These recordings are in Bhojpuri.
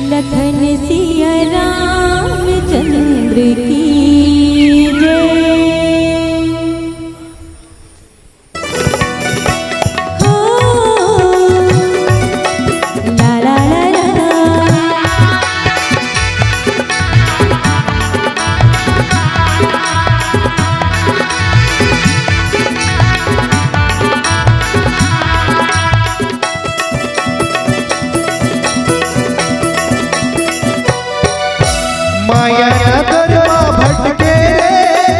लखन सिया रामचंद्र की जय। हो ला ला ला ला। माया नगरमा भटके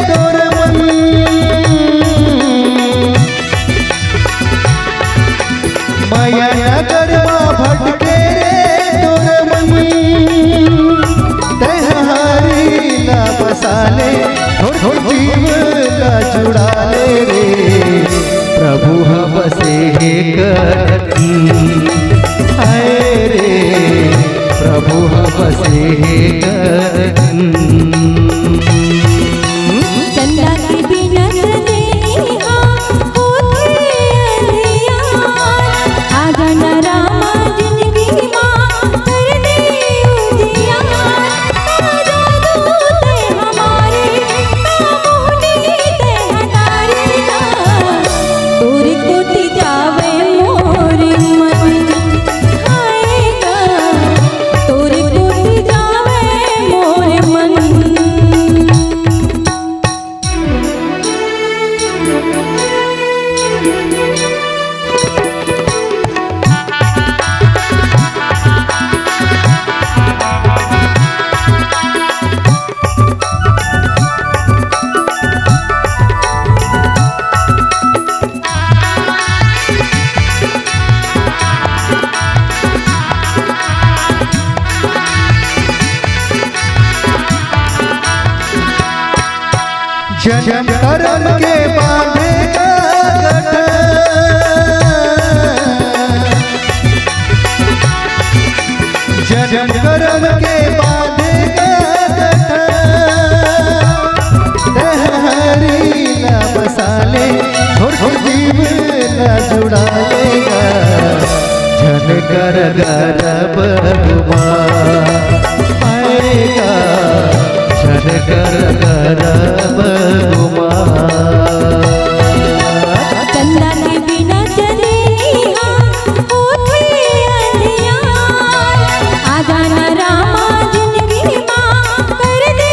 तोर मन, माया नगरमा भटके तोर मन, तैहारी ना बसाले थोड़ जीव का जुड़ाले रे प्रभु बसे करती हाय रे प्रभु बसे चंदा के बिना चलेहा होते अंधियार, आजा न रामा जिंदगी माँ कर दे उजियार। ताजा दूत हमारे मोहनी ते हटारे ना, तोरी कोटि जावे मोर मन आएगा, तोरी कोटि जावे मोर मन। जन्म कर्म के बांधेगा गठन, जन्म कर्म के बांधेगा गठन, तैहारी ना बसाले थोड़ जीव ना जुड़ा लेगा, झन कर गर्भ आएगा, झन कर गर्भ चंदा के बिना चलेहा होते अंधियार, आजा न रामा जिंदगी माँ कर दे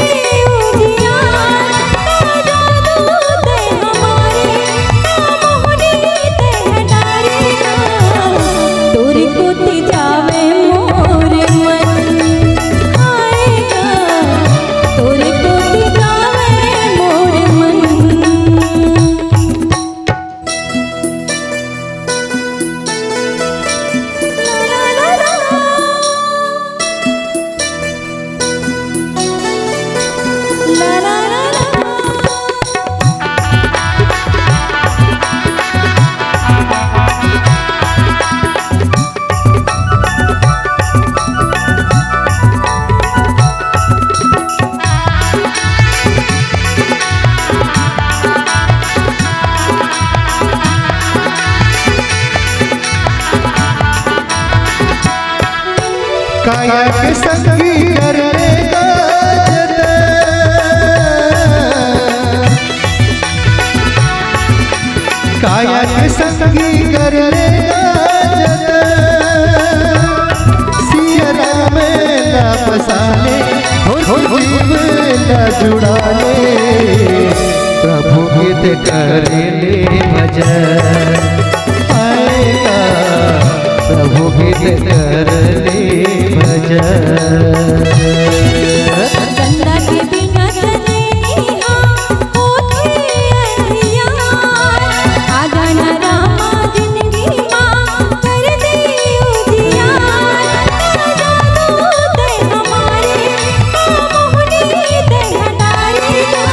उजियार। ताजा दूत हमारे मोहनी ते हटारे ना, तोरी कोटि जावे मोर मन आएगा, तोरी कोटि जावे मोर मन। ला ला ला ला ला ला ला। काया के संगी करने का जतन, काया के संगी करने का जतन, सिया राम ना बसाले थोड़ जीव ना जुड़ाले, प्रभु गीत करे ले भजन आएगा, प्रभु गीत कर ले भजन। चंदा के बिना चलेहा होते अंधियार, आजा न रामा जिंदगी माँ कर दे उजियार। ताजा दूत हमारे मोहनी ते हटारे ना,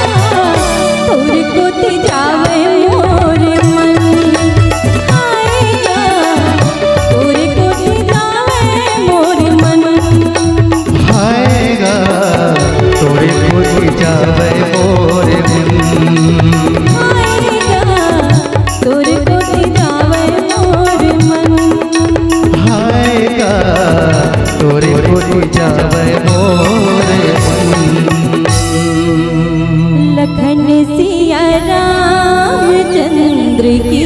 तोरी कोटि जावे मोर मन की